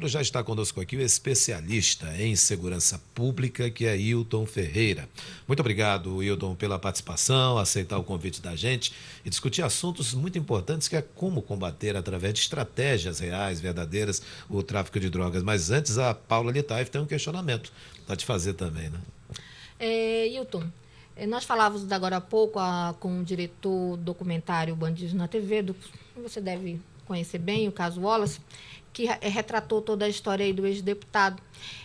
Já está conosco aqui o especialista em segurança pública, que é Hilton Ferreira. Muito obrigado, Hilton, pela participação, aceitar o convite da gente e discutir assuntos muito importantes, que é como combater através de estratégias reais, verdadeiras, o tráfico de drogas. Mas antes, a Paula Litaif tem um questionamento para te fazer também, né? Hilton, nós falávamos agora há pouco com o diretor do documentário Bandidos na TV, você deve conhecer bem o caso Wallace, que retratou toda a história aí do ex-deputado.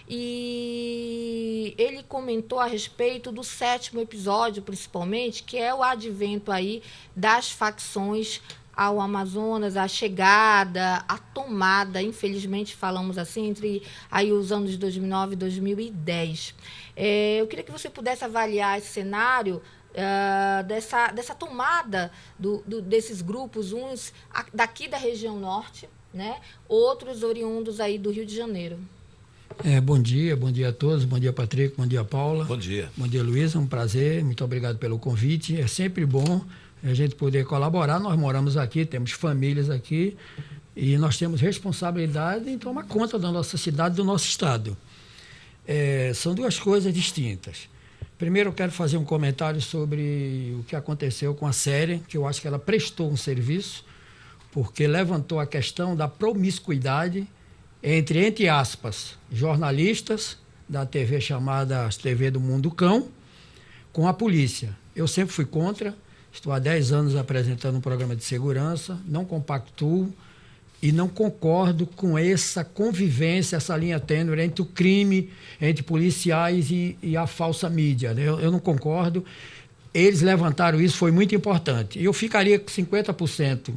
E ele comentou a respeito do 7º episódio, principalmente, que é o advento aí das facções ao Amazonas, a chegada, a tomada, infelizmente falamos assim, entre aí os anos de 2009 e 2010. Eu queria que você pudesse avaliar esse cenário dessa tomada desses grupos, uns daqui da região norte, né? Outros oriundos aí do Rio de Janeiro. Bom dia a todos, bom dia Patrick, bom dia Paula. Bom dia. Bom dia Luísa, um prazer, muito obrigado pelo convite. É sempre bom a gente poder colaborar, nós moramos aqui, temos famílias aqui e nós temos responsabilidade em tomar conta da nossa cidade, do nosso estado. São duas coisas distintas. Primeiro eu quero fazer um comentário sobre o que aconteceu com a série, que eu acho que ela prestou um serviço, porque levantou a questão da promiscuidade entre aspas, jornalistas da TV chamada TV do Mundo Cão, com a polícia. Eu sempre fui contra, estou há 10 anos apresentando um programa de segurança, não compactuo e não concordo com essa convivência, essa linha tênue entre o crime, entre policiais e a falsa mídia. Né? Eu não concordo. Eles levantaram isso, foi muito importante. Eu ficaria com 50%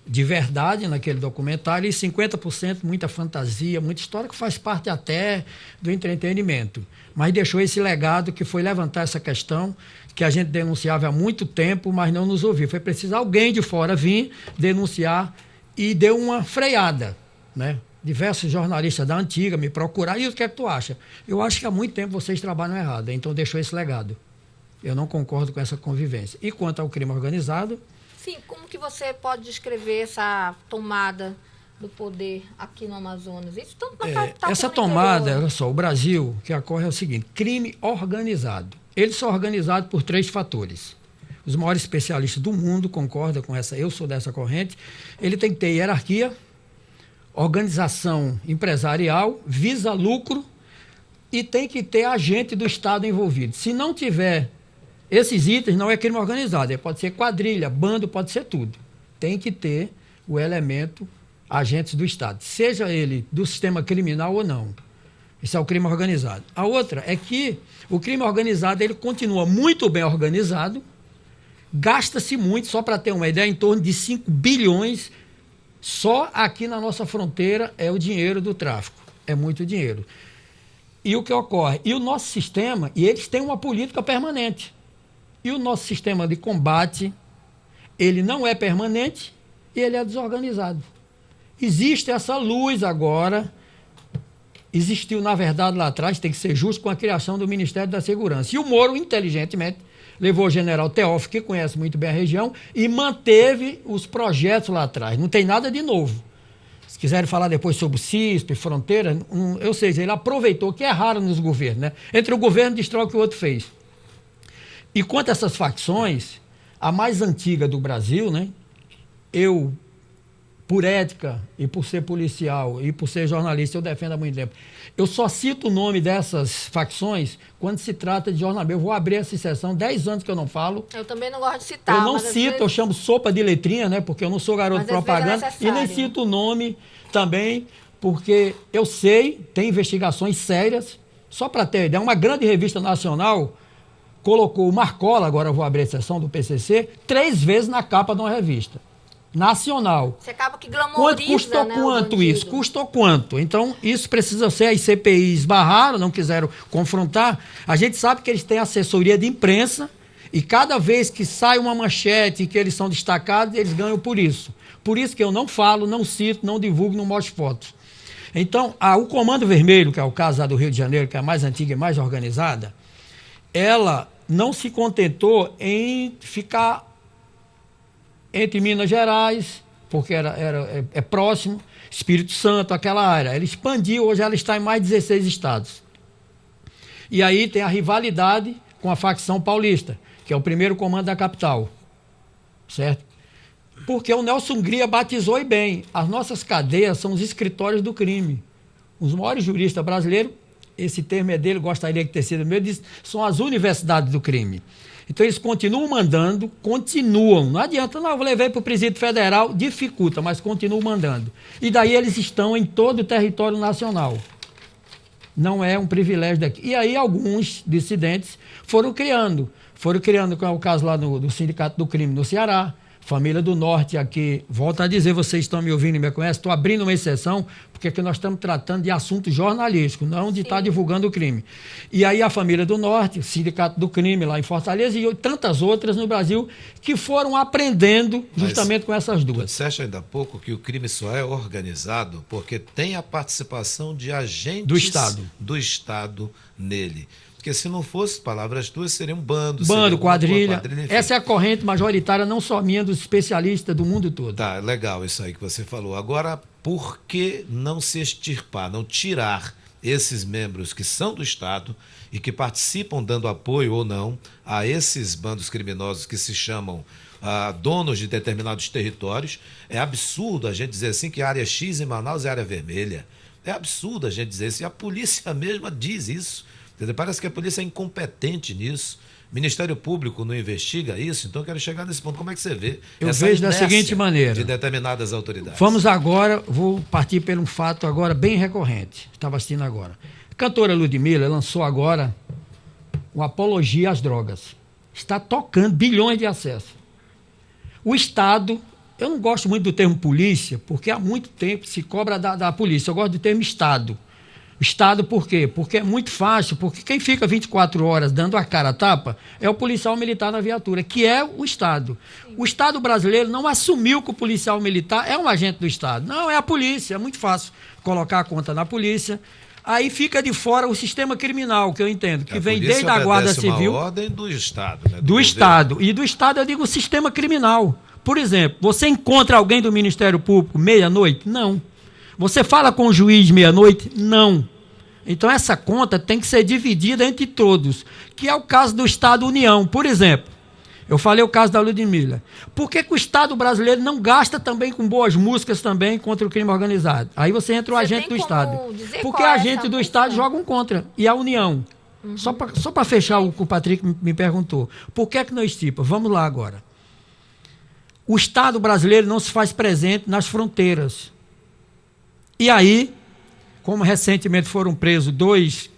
de verdade naquele documentário e 50% muita fantasia, muita história que faz parte até do entretenimento. Mas deixou esse legado que foi levantar essa questão que a gente denunciava há muito tempo, mas não nos ouviu. Foi preciso alguém de fora vir denunciar e deu uma freada, né? Diversos jornalistas da antiga me procuraram. E o que é que tu acha? Eu acho que há muito tempo vocês trabalham errado, então deixou esse legado. Eu não concordo com essa convivência. E quanto ao crime organizado... Sim, como que você pode descrever essa tomada do poder aqui no Amazonas? Isso tanto na capital essa como no tomada, interior. olha só, o Brasil, o que ocorre é o seguinte, crime organizado. Eles são organizados por 3 fatores. Os maiores especialistas do mundo concordam com essa, eu sou dessa corrente. Ele tem que ter hierarquia, organização empresarial, visa lucro e tem que ter agente do Estado envolvido. Se não tiver esses itens, não é crime organizado. Pode ser quadrilha, bando, pode ser tudo. Tem que ter o elemento agentes do Estado, seja ele do sistema criminal ou não. Esse é o crime organizado. A outra é que o crime organizado ele continua muito bem organizado, gasta-se muito, só para ter uma ideia, em torno de 5 bilhões, só aqui na nossa fronteira é o dinheiro do tráfico. É muito dinheiro. E o que ocorre? E o nosso sistema, e eles têm uma política permanente. E o nosso sistema de combate, ele não é permanente e ele é desorganizado. Existe essa luz agora, existiu na verdade lá atrás, tem que ser justo, com a criação do Ministério da Segurança. E o Moro, inteligentemente, levou o general Teófilo, que conhece muito bem a região, e manteve os projetos lá atrás. Não tem nada de novo. Se quiserem falar depois sobre o CISP, fronteira, ou seja, ele aproveitou, que é raro nos governos, né? Entre o governo destrói o que o outro fez. E quanto a essas facções, a mais antiga do Brasil, né? Eu, por ética e por ser policial e por ser jornalista, eu defendo há muito tempo. Eu só cito o nome dessas facções quando se trata de jornalismo. Eu vou abrir essa exceção, 10 anos que eu não falo. Eu também não gosto de citar. Eu não cito, eu chamo sopa de letrinha, né? Porque eu não sou garoto de propaganda. E nem cito o nome também, porque eu sei, tem investigações sérias. Só para ter ideia, uma grande revista nacional colocou o Marcola, agora eu vou abrir a exceção do PCC, 3 vezes na capa de uma revista nacional. Você acaba que glamoriza, custou, né, quanto isso? Custou quanto? Então, isso precisa ser, as CPIs barraram, não quiseram confrontar. A gente sabe que eles têm assessoria de imprensa e cada vez que sai uma manchete e que eles são destacados, eles ganham por isso. Por isso que eu não falo, não cito, não divulgo, não mostro fotos. Então, o Comando Vermelho, que é o caso lá do Rio de Janeiro, que é a mais antiga e mais organizada, ela não se contentou em ficar entre Minas Gerais, porque é próximo, Espírito Santo, aquela área. Ela expandiu, hoje ela está em mais de 16 estados. E aí tem a rivalidade com a facção paulista, que é o primeiro comando da capital. Certo? Porque o Nelson Hungria batizou e bem. As nossas cadeias são os escritórios do crime. Os maiores juristas brasileiros, esse termo é dele, gostaria que ter sido meu, são as universidades do crime. Então eles continuam mandando, continuam. Não adianta, não, eu levei para o Presídio Federal, dificulta, mas continuam mandando. E daí eles estão em todo o território nacional. Não é um privilégio daqui. E aí alguns dissidentes foram criando, como é o caso lá do Sindicato do Crime no Ceará, Família do Norte aqui, volto a dizer, vocês estão me ouvindo e me conhecem, estou abrindo uma exceção, porque aqui nós estamos tratando de assunto jornalístico, não de estar divulgando o crime. E aí a Família do Norte, o Sindicato do Crime lá em Fortaleza e tantas outras no Brasil que foram aprendendo justamente com essas duas. Tu disseste ainda há pouco que o crime só é organizado porque tem a participação de agentes do Estado nele. Porque se não fosse, palavras tuas, seria um bando. Quadrilha. Essa é a corrente majoritária, não só minha, dos especialistas do mundo todo. Tá, legal isso aí que você falou. Agora, por que não se extirpar, não tirar esses membros que são do Estado e que participam dando apoio ou não a esses bandos criminosos que se chamam donos de determinados territórios? É absurdo a gente dizer assim que a área X em Manaus é área vermelha. É absurdo a gente dizer isso. E a polícia mesma diz isso. Parece que a polícia é incompetente nisso. O Ministério Público não investiga isso, então eu quero chegar nesse ponto. Como é que você vê essa vejo da seguinte maneira, de determinadas autoridades? Vamos agora, vou partir por um fato agora bem recorrente. Estava assistindo agora. A cantora Ludmilla lançou agora uma apologia às drogas. Está tocando bilhões de acessos. O Estado, eu não gosto muito do termo polícia, porque há muito tempo se cobra da polícia. Eu gosto do termo Estado. Estado por quê? Porque é muito fácil, porque quem fica 24 horas dando a cara a tapa é o policial militar na viatura, que é o Estado. O Estado brasileiro não assumiu que o policial militar é um agente do Estado. Não, é a polícia, é muito fácil colocar a conta na polícia. Aí fica de fora o sistema criminal, que eu entendo, que vem desde a Guarda Civil. Uma ordem do Estado, né? Do Estado. E do Estado eu digo o sistema criminal. Por exemplo, você encontra alguém do Ministério Público meia-noite? Não. Você fala com o juiz meia-noite? Não. Então essa conta tem que ser dividida entre todos, que é o caso do Estado-União. Por exemplo, eu falei o caso da Ludmilla. Por que o Estado brasileiro não gasta também com boas músicas também contra o crime organizado? Aí você entra o agente do Estado. Porque a agente do Estado joga um contra, e a União. Uhum. Só para fechar o que o Patrick me perguntou. Por que não extirpa? Vamos lá agora. O Estado brasileiro não se faz presente nas fronteiras. E aí, como recentemente foram presos 2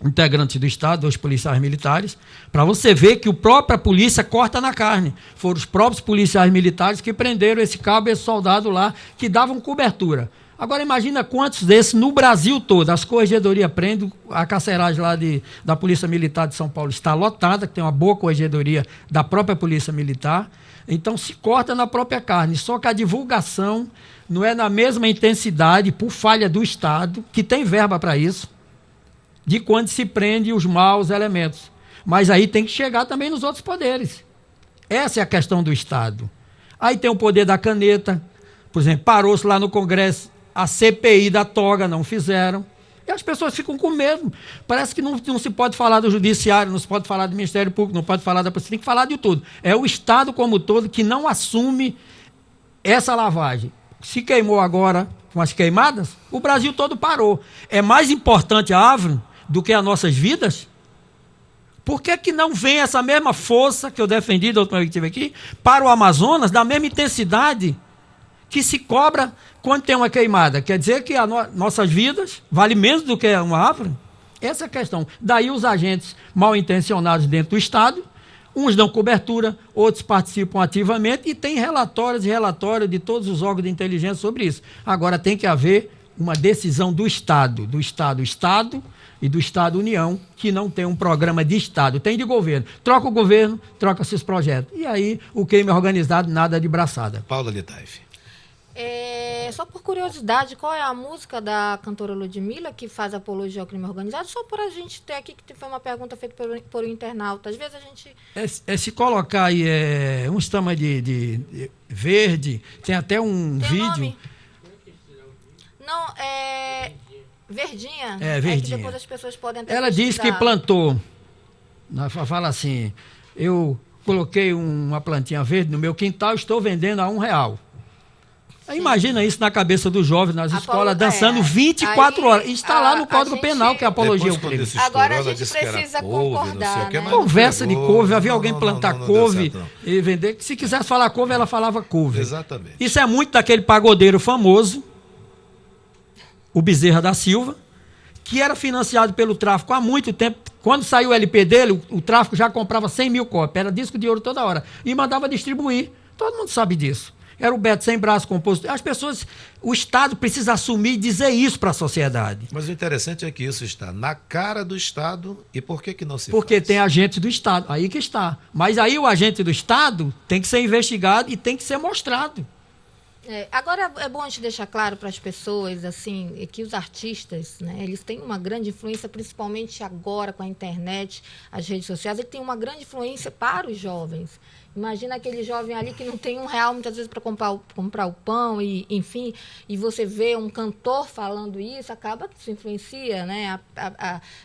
integrantes do Estado, 2 policiais militares, para você ver que a própria polícia corta na carne. Foram os próprios policiais militares que prenderam esse cabo e esse soldado lá, que davam cobertura. Agora imagina quantos desses no Brasil todo. As corregedorias prendem, a carceragem lá da Polícia Militar de São Paulo está lotada, que tem uma boa corregedoria da própria Polícia Militar. Então se corta na própria carne, só que a divulgação não é na mesma intensidade, por falha do Estado, que tem verba para isso, de quando se prende os maus elementos. Mas aí tem que chegar também nos outros poderes. Essa é a questão do Estado. Aí tem o poder da caneta, por exemplo, parou-se lá no Congresso, a CPI da toga não fizeram, e as pessoas ficam com medo. Parece que não se pode falar do Judiciário, não se pode falar do Ministério Público, não pode falar da Polícia, tem que falar de tudo. É o Estado como todo que não assume essa lavagem. Se queimou agora com as queimadas, o Brasil todo parou. É mais importante a árvore do que as nossas vidas? Por que não vem essa mesma força que eu defendi da última vez que estive aqui para o Amazonas, da mesma intensidade que se cobra quando tem uma queimada? Quer dizer que nossas vidas valem menos do que uma árvore? Essa é a questão. Daí os agentes mal intencionados dentro do Estado, uns dão cobertura, outros participam ativamente e tem relatórios e relatórios de todos os órgãos de inteligência sobre isso. Agora tem que haver uma decisão do Estado e do Estado-União, que não tem um programa de Estado, tem de governo. Troca o governo, troca-se os projetos. E aí o crime organizado, nada de braçada. Paula Litaif. Só por curiosidade, qual é a música da cantora Ludmilla que faz apologia ao crime organizado? Só por a gente ter aqui, que foi uma pergunta feita por um internauta. Às vezes a gente... se colocar aí um estampa de verde, tem até um vídeo... Não, Verdinha. Verdinha. Que depois as pessoas podem até Ela disse que plantou, fala assim, eu coloquei uma plantinha verde no meu quintal, estou vendendo a R$1. Imagina isso na cabeça do jovem nas escolas, dançando 24 horas. Está lá no Código Penal, que é a apologia ao crime. Agora a gente precisa concordar, né? Conversa de couve, havia alguém plantar couve e vender. Se quisesse falar couve, ela falava couve. Exatamente. Isso é muito daquele pagodeiro famoso, o Bezerra da Silva, que era financiado pelo tráfico há muito tempo. Quando saiu o LP dele, o tráfico já comprava 100 mil cópias, era disco de ouro toda hora, e mandava distribuir. Todo mundo sabe disso. Era o Beto Sem Braço, compositor. As pessoas, o Estado precisa assumir e dizer isso para a sociedade. Mas o interessante é que isso está na cara do Estado, e por que não se Porque faz? tem agente do Estado, aí que está. Mas aí o agente do Estado tem que ser investigado e tem que ser mostrado. Agora é bom a gente deixar claro para as pessoas assim, que os artistas, né, eles têm uma grande influência, principalmente agora com a internet, as redes sociais, eles têm uma grande influência para os jovens. Imagina aquele jovem ali que não tem R$1 muitas vezes para comprar o pão, e, enfim, e você vê um cantor falando isso, acaba que isso influencia, né?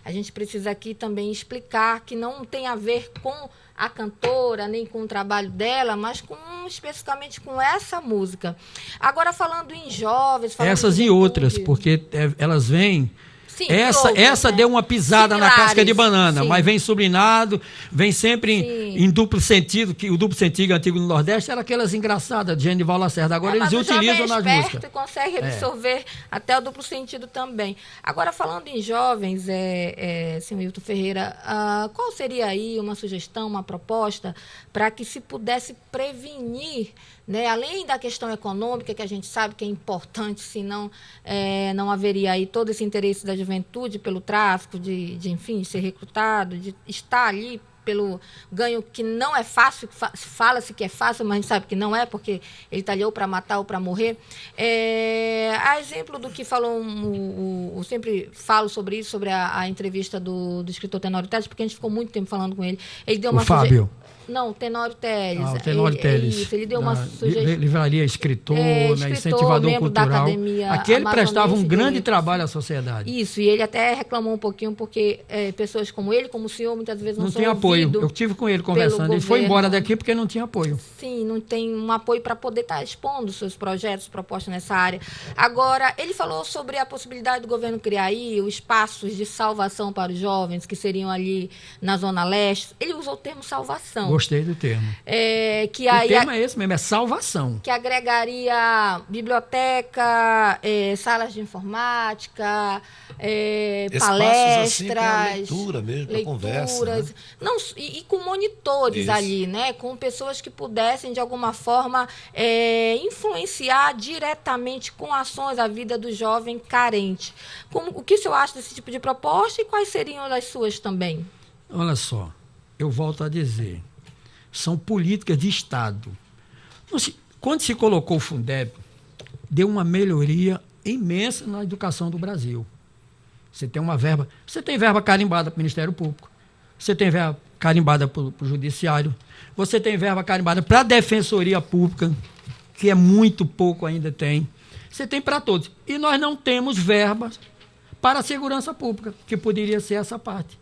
A gente precisa aqui também explicar que não tem a ver com a cantora, nem com o trabalho dela, mas especificamente com essa música. Agora, falando em jovens... Essas e outras, porque elas vêm... Sim, essa deu uma pisada na casca de banana, sim. Mas vem sublinhado, vem sempre em duplo sentido, que o duplo sentido antigo no Nordeste era aquelas engraçadas de Genival Lacerda. Agora eles utilizam nas músicas. E consegue absorver até o duplo sentido também. Agora, falando em jovens, senhor Hilton Ferreira, qual seria aí uma sugestão, uma proposta para que se pudesse prevenir, né, além da questão econômica, que a gente sabe que é importante, senão não haveria aí todo esse interesse da juventude pelo tráfico, enfim, de ser recrutado, de estar ali pelo ganho que não é fácil, fala-se que é fácil, mas a gente sabe que não é, porque ele está ali ou para matar ou para morrer. A exemplo do que falou, eu sempre falo sobre isso, sobre a entrevista do escritor Tenório Teles, porque a gente ficou muito tempo falando com ele. Ele deu uma Fábio. Não, Tenório Teles. O Tenório Teles. Isso, ele deu uma sugestão. Livraria, escritor, né, incentivador cultural. Aquele prestava um grande trabalho à sociedade. Isso, e ele até reclamou um pouquinho, porque pessoas como ele, como o senhor, muitas vezes não são tinha apoio. Eu tive com ele conversando. Ele foi embora daqui porque não tinha apoio. Sim, não tem um apoio para poder estar expondo seus projetos, propostas nessa área. Agora, ele falou sobre a possibilidade do governo criar aí os espaços de salvação para os jovens, que seriam ali na Zona Leste. Ele usou o termo salvação. Gostei do termo. O termo é esse mesmo, é salvação. Que agregaria biblioteca, salas de informática, palestras, assim, para leitura mesmo, para conversa. Né? Não, e com monitores ali, né? Com pessoas que pudessem, de alguma forma, influenciar diretamente com ações a vida do jovem carente. O que o senhor acha desse tipo de proposta e quais seriam as suas também? Olha só, eu volto a dizer... São políticas de Estado. Quando se colocou o Fundeb, deu uma melhoria imensa na educação do Brasil. Você tem verba carimbada para o Ministério Público, você tem verba carimbada para o Judiciário, você tem verba carimbada para a Defensoria Pública, que é muito pouco ainda tem. Você tem para todos. E nós não temos verbas para a segurança pública, que poderia ser essa parte.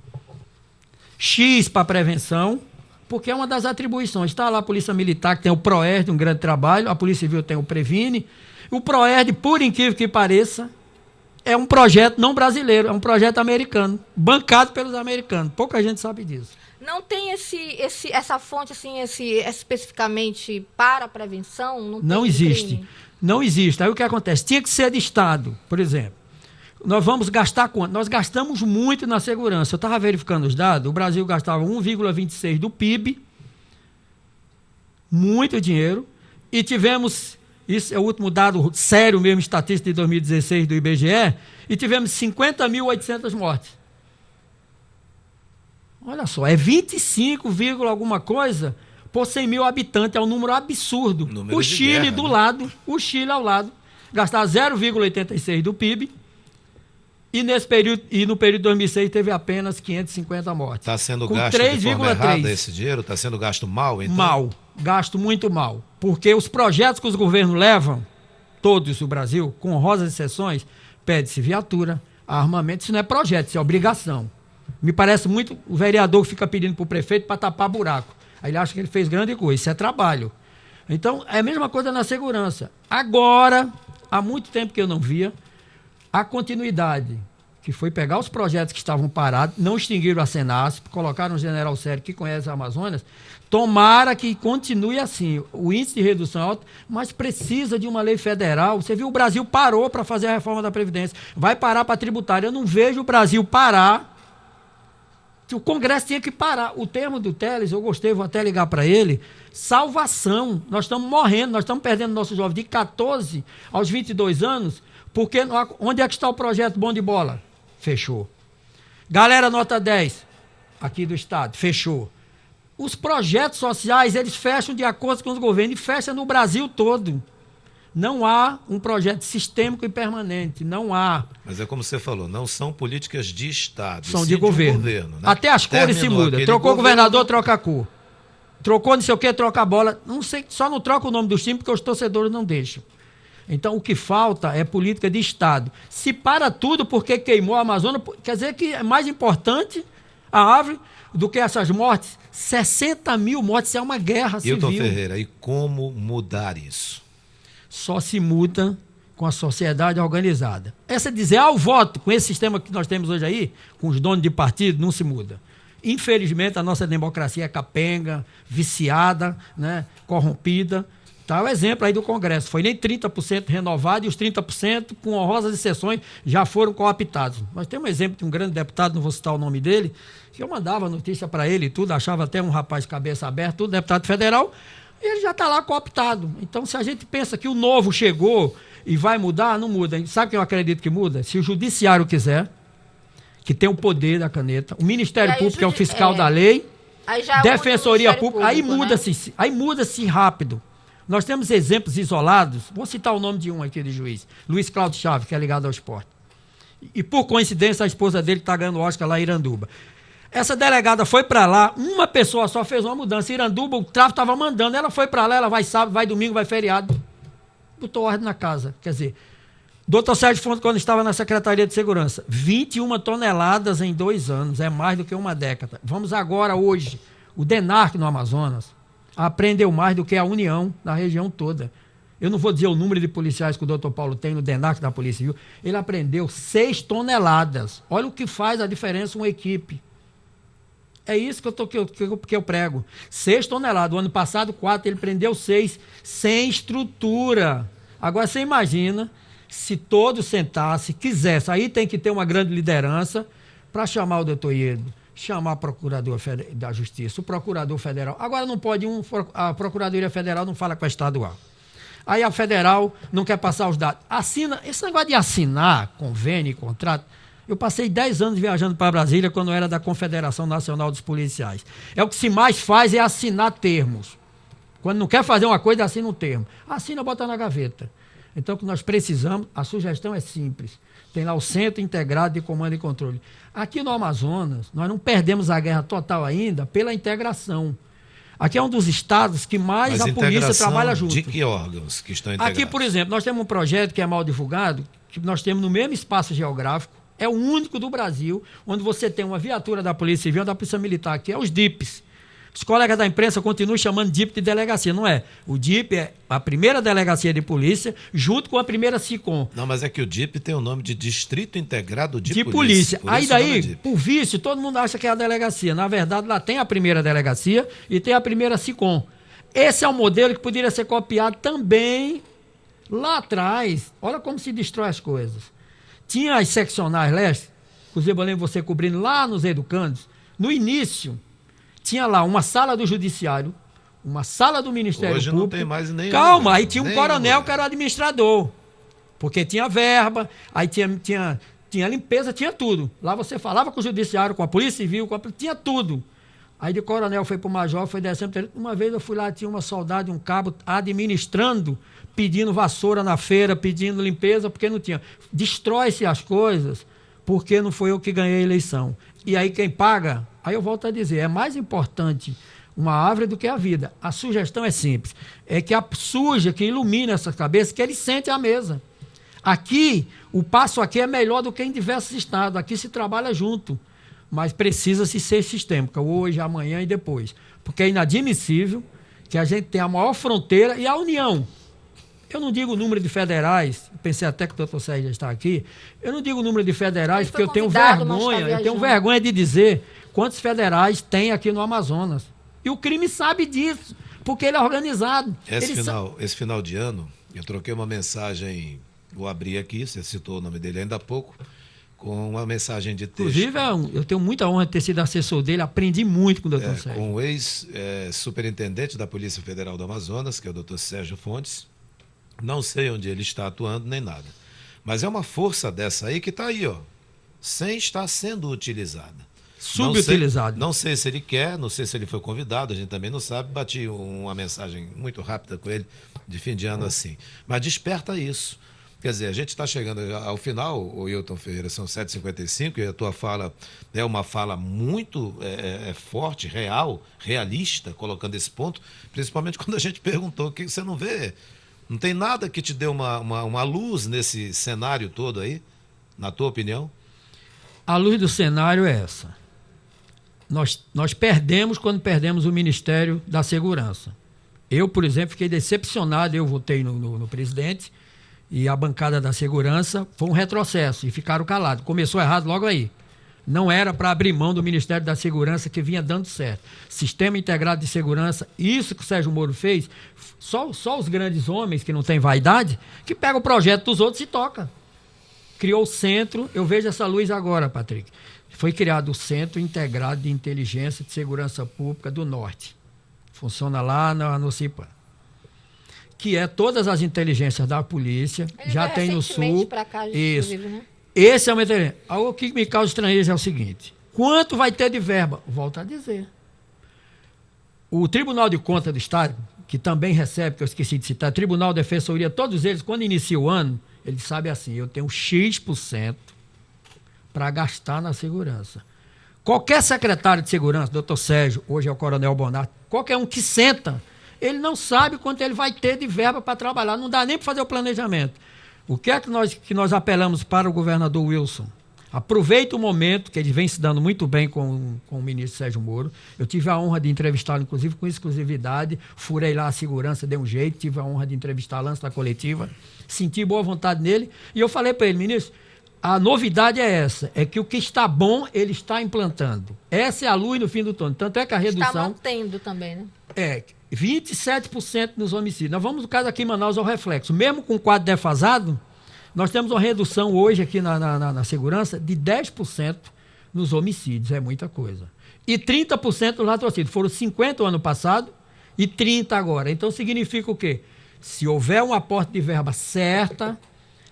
X para prevenção, porque é uma das atribuições. Está lá a Polícia Militar, que tem o PROERD, um grande trabalho, a Polícia Civil tem o Previne. O PROERD, por incrível que pareça, é um projeto não brasileiro, é um projeto americano, bancado pelos americanos. Pouca gente sabe disso. Não tem essa fonte, assim, especificamente para a prevenção? Não existe. Não existe. Aí o que acontece? Tinha que ser de Estado, por exemplo. Nós vamos gastar quanto? Nós gastamos muito na segurança. Eu estava verificando os dados, o Brasil gastava 1,26% do PIB, muito dinheiro, e tivemos, isso é o último dado sério mesmo, estatístico de 2016 do IBGE, e tivemos 50.800 mortes. Olha só, é 25, alguma coisa por 100 mil habitantes, é um número absurdo. O Chile do lado, o Chile ao lado, gastava 0,86% do PIB, e nesse período, no período de 2006 teve apenas 550 mortes. Está sendo gasto de forma errada esse dinheiro? Está sendo gasto mal, então? Mal, gasto muito mal. Porque os projetos que os governos levam todos o Brasil, com honrosas exceções, pede-se viatura, armamento. Isso não é projeto, isso é obrigação. Me parece muito o vereador que fica pedindo para o prefeito para tapar buraco. Aí ele acha que ele fez grande coisa, isso é trabalho. Então, é a mesma coisa na segurança. Agora, há muito tempo que eu não via, a continuidade, que foi pegar os projetos que estavam parados, não extinguiram a Senasp, colocaram um general sério que conhece a Amazonas, tomara que continue assim. O índice de redução é alto, mas precisa de uma lei federal. Você viu, o Brasil parou para fazer a reforma da Previdência, vai parar para a tributária. Eu não vejo o Brasil parar. O Congresso tinha que parar. O termo do Teles, eu gostei, vou até ligar para ele, salvação. Nós estamos morrendo, nós estamos perdendo nossos jovens de 14 aos 22 anos, porque onde é que está o projeto Bom de Bola? Fechou. Galera nota 10, aqui do Estado, fechou. Os projetos sociais, eles fecham de acordo com os governos, e fecham no Brasil todo. Não há um projeto sistêmico e permanente, não há. Mas é como você falou, não são políticas de Estado, são de governo. Né? Até as cores se mudam. Trocou o governador, troca a cor. Trocou não sei o que, troca a bola. Não sei, só não troca o nome dos times porque os torcedores não deixam. Então, o que falta é política de Estado. Se para tudo porque queimou a Amazônia, quer dizer que é mais importante a árvore do que essas mortes. 60 mil mortes, é uma guerra civil. Hilton Ferreira, e como mudar isso? Só se muda com a sociedade organizada. Essa dizer, o voto, com esse sistema que nós temos hoje aí, com os donos de partido, não se muda. Infelizmente, a nossa democracia é capenga, viciada, né, corrompida. Tá o exemplo aí do Congresso. Foi nem 30% renovado e os 30%, com honrosas exceções, já foram cooptados. Nós temos um exemplo de um grande deputado, não vou citar o nome dele, que eu mandava notícia para ele e tudo, achava até um rapaz de cabeça aberta, tudo deputado federal, e ele já está lá cooptado. Então, se a gente pensa que o novo chegou e vai mudar, não muda. Sabe o que eu acredito que muda? Se o judiciário quiser, que tem o poder da caneta, o Ministério Público, que é o fiscal da lei, Defensoria Pública, aí muda-se, né? Aí muda-se rápido. Nós temos exemplos isolados, vou citar o nome de um aqui de juiz, Luiz Cláudio Chaves, que é ligado ao esporte. E por coincidência, a esposa dele está ganhando o Oscar lá em Iranduba. Essa delegada foi para lá, uma pessoa só fez uma mudança. Iranduba, o tráfico estava mandando, ela foi para lá, ela vai sábado, vai domingo, vai feriado. Botou ordem na casa. Quer dizer, doutor Sérgio Fonte, quando estava na Secretaria de Segurança, 21 toneladas em 2 anos, é mais do que uma década. Vamos agora, hoje, o DENARC no Amazonas apreendeu mais do que a União na região toda. Eu não vou dizer o número de policiais que o doutor Paulo tem no DENARC da Polícia Civil. Ele apreendeu 6 toneladas. Olha o que faz a diferença uma equipe. É isso que eu prego. 6 toneladas. O ano passado, 4, ele prendeu 6, sem estrutura. Agora, você imagina se todos sentassem, quisessem. Aí tem que ter uma grande liderança para chamar o doutor Iedo, chamar o procurador da Justiça, o procurador federal. Agora não pode a Procuradoria Federal não fala com a estadual. Aí a federal não quer passar os dados. Assina, esse negócio de assinar convênio e contrato, eu passei 10 anos viajando para Brasília quando eu era da Confederação Nacional dos Policiais. É o que se mais faz é assinar termos. Quando não quer fazer uma coisa, assina um termo. Assina, bota na gaveta. Então, o que nós precisamos, a sugestão é simples. Tem lá o Centro Integrado de Comando e Controle. Aqui no Amazonas, nós não perdemos a guerra total ainda pela integração. Aqui é um dos estados que mais a polícia trabalha junto. De que órgãos que estão integrados? Aqui, por exemplo, nós temos um projeto que é mal divulgado, que nós temos no mesmo espaço geográfico, é o único do Brasil, onde você tem uma viatura da Polícia Civil, da Polícia Militar, que é os DIPs. Os colegas da imprensa continuam chamando DIP de delegacia, não é? O DIP é a primeira delegacia de polícia, junto com a primeira SICOM. Não, mas é que o DIP tem o nome de Distrito Integrado de Polícia. Aí daí, por vício, todo mundo acha que é a delegacia. Na verdade, lá tem a primeira delegacia e tem a primeira SICOM. Esse é um modelo que poderia ser copiado também lá atrás. Olha como se destrói as coisas. Tinha as seccionais leste, inclusive eu lembro você cobrindo lá nos educandos, no início, tinha lá uma sala do Judiciário, uma sala do Ministério Público. Hoje não tem mais nenhum. Calma, aí tinha um coronel que era o administrador, porque tinha verba, aí tinha limpeza, tinha tudo. Lá você falava com o Judiciário, com a Polícia Civil, tinha tudo. Aí de coronel foi para o major, foi descendo. Uma vez eu fui lá, tinha uma soldado, um cabo administrando, pedindo vassoura na feira, pedindo limpeza, porque não tinha. Destrói-se as coisas, porque não foi eu que ganhei a eleição. E aí quem paga, aí eu volto a dizer, é mais importante uma árvore do que a vida. A sugestão é simples. É que a suja que ilumina essa cabeça, que ele sente à mesa. Aqui, o passo aqui é melhor do que em diversos estados. Aqui se trabalha junto. Mas precisa-se ser sistêmica, hoje, amanhã e depois. Porque é inadmissível que a gente tenha a maior fronteira e a União. Eu não digo o número de federais, pensei até que o doutor Sérgio já está aqui, eu não digo o número de federais porque eu tenho vergonha de dizer quantos federais tem aqui no Amazonas. E o crime sabe disso, porque ele é organizado. Esse final de ano, eu troquei uma mensagem, vou abrir aqui, você citou o nome dele ainda há pouco, com uma mensagem de texto. Inclusive, eu tenho muita honra de ter sido assessor dele, aprendi muito com o doutor Sérgio. Com o ex-superintendente da Polícia Federal do Amazonas, que é o doutor Sérgio Fontes. Não sei onde ele está atuando, nem nada. Mas é uma força dessa aí que está aí, ó, sem estar sendo utilizada. Subutilizado. Não sei se ele quer, não sei se ele foi convidado, a gente também não sabe. Bati uma mensagem muito rápida com ele, de fim de ano assim. Mas desperta isso. Quer dizer, a gente está chegando ao final, o Hilton Ferreira, são 7h55, e a tua fala é uma fala muito forte, realista, colocando esse ponto, principalmente quando a gente perguntou que você não vê. Não tem nada que te dê uma luz nesse cenário todo aí, na tua opinião? A luz do cenário é essa. Nós perdemos quando perdemos o Ministério da Segurança. Eu, por exemplo, fiquei decepcionado, eu votei no presidente, e a bancada da segurança foi um retrocesso, e ficaram calados. Começou errado logo aí. Não era para abrir mão do Ministério da Segurança, que vinha dando certo. Sistema Integrado de Segurança, isso que o Sérgio Moro fez, só os grandes homens que não têm vaidade, que pegam o projeto dos outros e toca. Criou o centro, eu vejo essa luz agora, Patrick. Foi criado o Centro Integrado de Inteligência de Segurança Pública do Norte. Funciona lá no CIPA. Que é todas as inteligências da polícia, ele já tem no Sul. Pra cá, isso. Né? Esse é uma inteligência. O que me causa estranheza é o seguinte: quanto vai ter de verba? Volto a dizer. O Tribunal de Contas do Estado, que também recebe, que eu esqueci de citar, Tribunal de Defensoria, todos eles, quando inicia o ano, eles sabem assim: eu tenho X% para gastar na segurança. Qualquer secretário de segurança, doutor Sérgio, hoje é o Coronel Bonato, qualquer um que senta, ele não sabe quanto ele vai ter de verba para trabalhar, não dá nem para fazer o planejamento. O que é que nós apelamos para o governador Wilson? Aproveita o momento, que ele vem se dando muito bem com o ministro Sérgio Moro. Eu tive a honra de entrevistá-lo, inclusive, com exclusividade. Furei lá a segurança, dei um jeito, tive a honra de entrevistá-lo antes da coletiva. Senti boa vontade nele. E eu falei para ele: ministro, a novidade é essa, é que o que está bom, ele está implantando. Essa é a luz no fim do túnel. Tanto é que a redução... Está mantendo também, né? 27% nos homicídios. Nós vamos, no caso aqui em Manaus, ao reflexo. Mesmo com o quadro defasado, nós temos uma redução hoje aqui na segurança de 10% nos homicídios. É muita coisa. E 30% nos latrocínios. Foram 50% o ano passado e 30% agora. Então significa o quê? Se houver um aporte de verba certa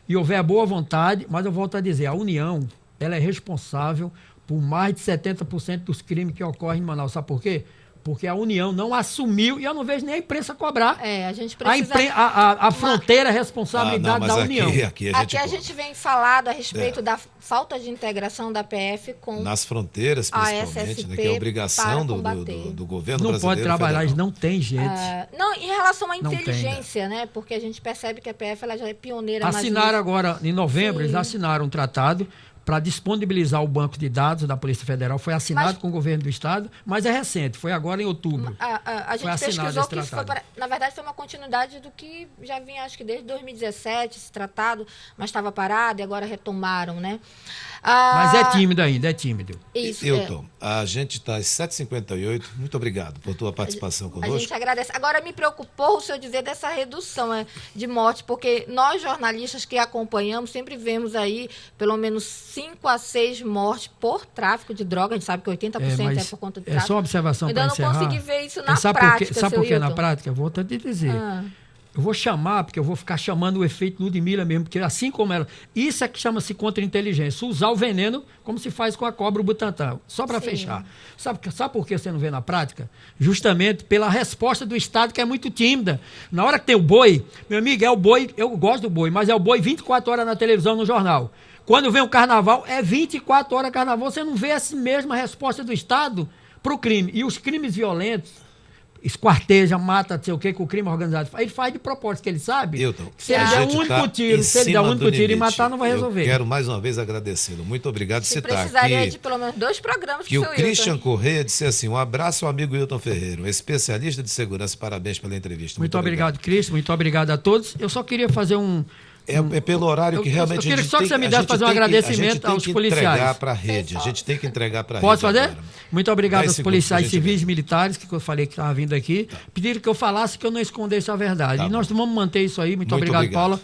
e houver boa vontade, mas eu volto a dizer, a União, ela é responsável por mais de 70% dos crimes que ocorrem em Manaus. Sabe por quê? Porque a União não assumiu, e eu não vejo nem a imprensa cobrar. A gente precisa... A fronteira é responsabilidade da União. Aqui a gente vem falado a respeito da falta de integração da PF com nas fronteiras, principalmente, né, que é obrigação do governo brasileiro. Não pode trabalhar, federal. Não tem jeito. Não, em relação à inteligência, né? Porque a gente percebe que a PF ela já é pioneira. Assinaram agora, em novembro, eles assinaram um tratado para disponibilizar o banco de dados da Polícia Federal. Foi assinado com o governo do Estado, mas é recente, foi agora em outubro. A gente pesquisou que isso na verdade foi uma continuidade do que já vinha, acho que desde 2017, esse tratado, mas estava parado e agora retomaram, né? Mas é tímido ainda, é tímido. Isso, Hilton, a gente está às 7h58, muito obrigado por tua participação conosco. A gente agradece. Agora me preocupou o senhor dizer dessa redução de morte, porque nós jornalistas que acompanhamos sempre vemos aí pelo menos 5 a 6 mortes por tráfico de droga. A gente sabe que 80% é por conta de tráfico. É só observação para encerrar. Ainda não consegui ver isso na prática. Sabe por que na prática? Vou te dizer. Eu vou chamar, porque eu vou ficar chamando o efeito Ludmilla mesmo, porque assim como ela... Isso é que chama-se contra-inteligência. Usar o veneno como se faz com a cobra o Butantan. Só para fechar. Sabe por que você não vê na prática? Justamente pela resposta do Estado, que é muito tímida. Na hora que tem o boi, meu amigo, é o boi, eu gosto do boi, mas é o boi 24 horas na televisão, no jornal. Quando vem o carnaval, é 24 horas carnaval. Você não vê essa mesma resposta do Estado para o crime. E os crimes violentos, esquarteja, mata, não sei o que, com o crime organizado. Ele faz de propósito, que ele sabe. Se ele der um único tiro, e matar, não vai resolver. Eu quero mais uma vez agradecê-lo. Muito obrigado. Se precisaria de pelo menos 2 programas que o Christian Corrêa disse assim: um abraço ao amigo Wilton Ferreira, um especialista de segurança. Parabéns pela entrevista. Muito obrigado, Cristian. Muito obrigado a todos. Eu só queria fazer É pelo horário que realmente eu queria só que você me desse fazer um agradecimento aos policiais. Entregar para a rede. A gente tem que entregar para a rede. Pode fazer? Agora. Muito obrigado aos policiais civis e militares, que eu falei que estava vindo aqui. Pediram que eu falasse, que eu não escondesse a verdade. E nós vamos manter isso aí. Muito obrigado, Paula.